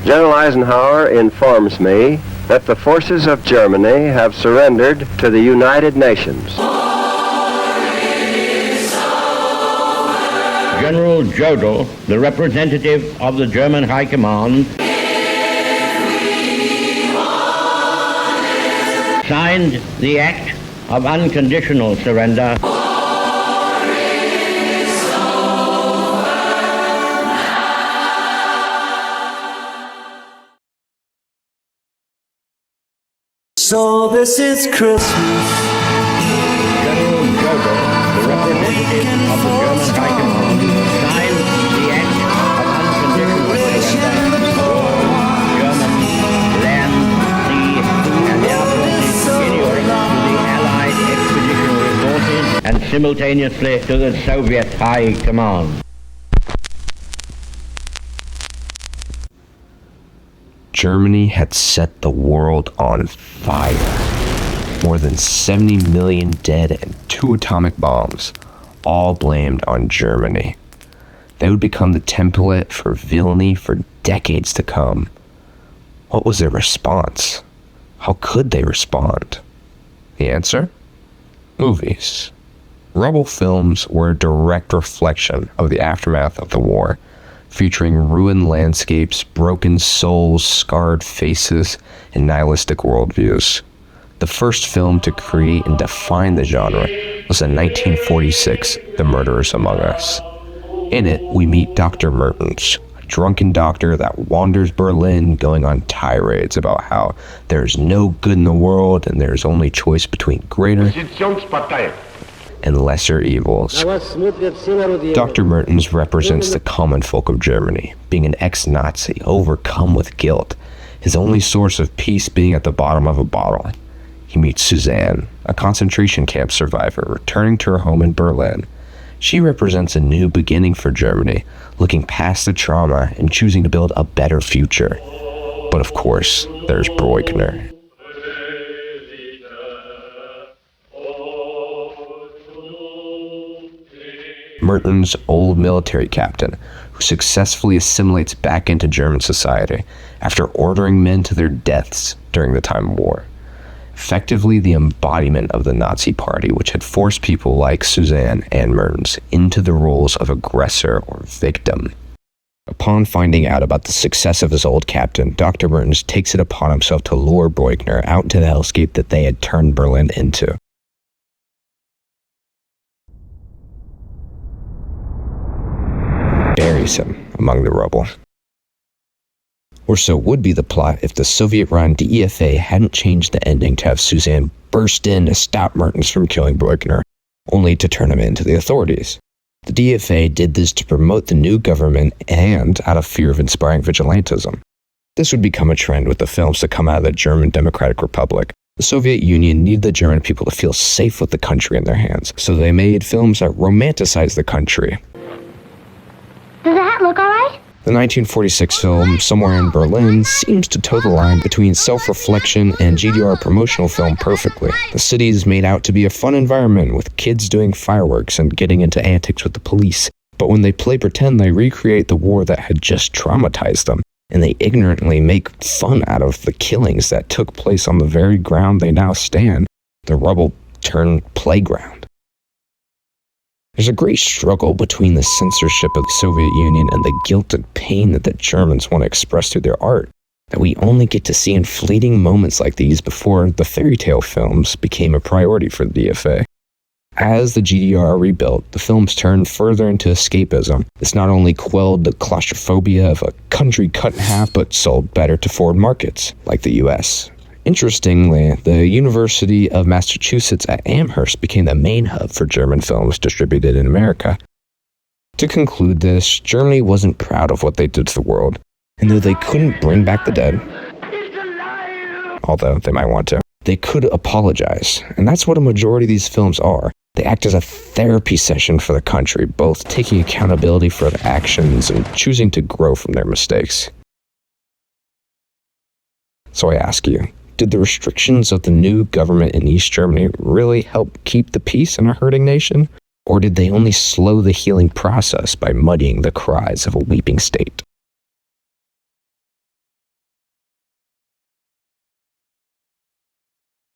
General Eisenhower informs me that the forces of Germany have surrendered to the United Nations. General Jodl, the representative of the German High Command, signed the Act of Unconditional Surrender. So this is Christmas. General Jodl, the representative of the German High Command, signed the Act of Unconditional Surrender of all German land, sea, and air forces adhering to the Allied expeditionary forces and simultaneously to the Soviet High Command. Germany had set the world on fire. More than 70 million dead and 2 atomic bombs, all blamed on Germany. They would become the template for villainy for decades to come. What was their response? How could they respond? The answer? Movies. Rebel films were a direct reflection of the aftermath of the war, featuring ruined landscapes, broken souls, scarred faces, and nihilistic worldviews. The first film to create and define the genre was in 1946, The Murderers Among Us. In it, we meet Dr. Mertens, a drunken doctor that wanders Berlin going on tirades about how there's no good in the world and there's only choice between greater and lesser evils. Dr. Mertens represents the common folk of Germany, being an ex-Nazi overcome with guilt, his only source of peace being at the bottom of a bottle. He meets Suzanne, a concentration camp survivor returning to her home in Berlin. She represents a new beginning for Germany, looking past the trauma and choosing to build a better future. But of course, there's Breukner. Mertens' old military captain, who successfully assimilates back into German society after ordering men to their deaths during the time of war. Effectively the embodiment of the Nazi Party, which had forced people like Suzanne and Mertens into the roles of aggressor or victim. Upon finding out about the success of his old captain, Dr. Mertens takes it upon himself to lure Breukner out into the hellscape that they had turned Berlin into. Buries him among the rubble. Or so would be the plot if the Soviet-run DEFA hadn't changed the ending to have Suzanne burst in to stop Mertens from killing Breukner, only to turn him in to the authorities. The DFA did this to promote the new government and out of fear of inspiring vigilantism. This would become a trend with the films that come out of the German Democratic Republic. The Soviet Union needed the German people to feel safe with the country in their hands, so they made films that romanticized the country. Does that look alright? The 1946 film Somewhere in Berlin seems to toe the line between self-reflection and GDR promotional film perfectly. The city is made out to be a fun environment with kids doing fireworks and getting into antics with the police. But when they play pretend, they recreate the war that had just traumatized them, and they ignorantly make fun out of the killings that took place on the very ground they now stand, the rubble-turned playground. There's a great struggle between the censorship of the Soviet Union and the guilt and pain that the Germans want to express through their art, that we only get to see in fleeting moments like these before the fairy tale films became a priority for the DFA. As the GDR rebuilt, the films turned further into escapism. This not only quelled the claustrophobia of a country cut in half, but sold better to foreign markets, like the US. Interestingly, the University of Massachusetts at Amherst became the main hub for German films distributed in America. To conclude this, Germany wasn't proud of what they did to the world, and though they couldn't bring back the dead, although they might want to, they could apologize, and that's what a majority of these films are. They act as a therapy session for the country, both taking accountability for their actions and choosing to grow from their mistakes. So I ask you, did the restrictions of the new government in East Germany really help keep the peace in a hurting nation? Or did they only slow the healing process by muddying the cries of a weeping state?